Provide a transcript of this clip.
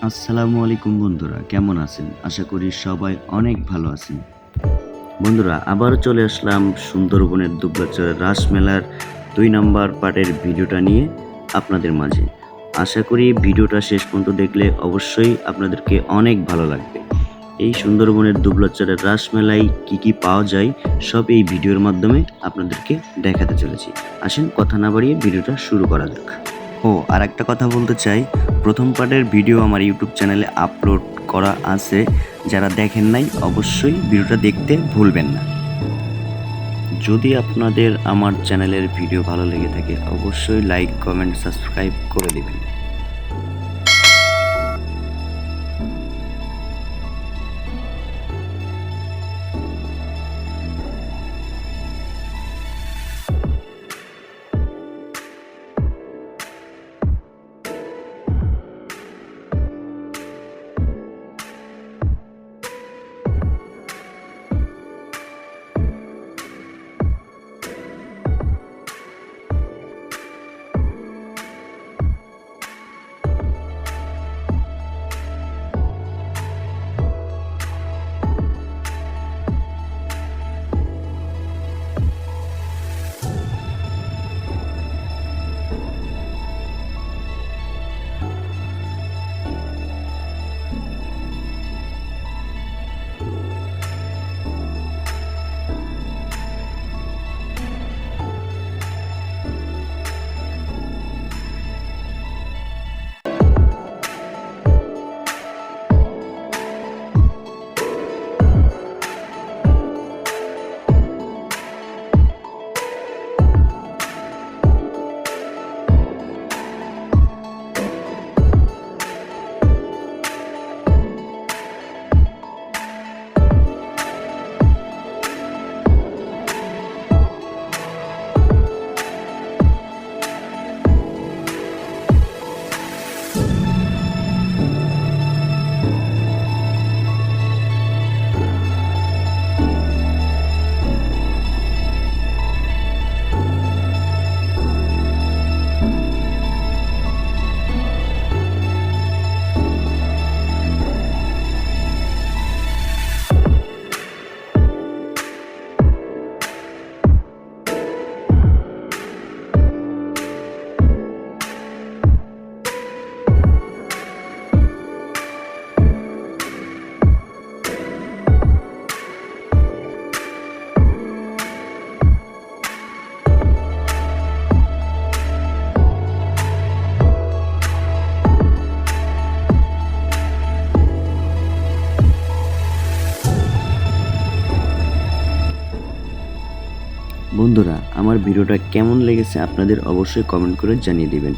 আসসালামু আলাইকুম বন্ধুরা, কেমন আছেন? আশা করি সবাই অনেক ভালো আছেন। বন্ধুরা, আবারও চলে আসলাম সুন্দরবনের দুবলাচরের রাসমেলার ২ নাম্বার পার্টের ভিডিওটা নিয়ে আপনাদের মাঝে। আশা করি ভিডিওটা শেষ পর্যন্ত দেখলে অবশ্যই আপনাদেরকে অনেক ভালো লাগবে। এই সুন্দরবনের দুবলাচরের রাসমেলায় কি পাওয়া যায় সব এই ভিডিওর মাধ্যমে আপনাদেরকে দেখাতে চলেছি। আসেন কথা না বাড়িয়ে ভিডিওটা শুরু করা যাক। আরেকটা কথা বলতে চাই, প্রথম পার্টের ভিডিও আমার ইউটিউব চ্যানেলে আপলোড করা আছে। যারা দেখেন নাই অবশ্যই ভিডিওটা দেখতে ভুলবেন না। যদি আপনাদের আমার চ্যানেলের ভিডিও ভালো লেগে থাকে অবশ্যই লাইক, কমেন্ট, সাবস্ক্রাইব করে দিবেন। বন্ধুরা, আমার ভিডিওটা কেমন লেগেছে আপনাদের অবশ্যই কমেন্ট করে জানিয়ে দিবেন।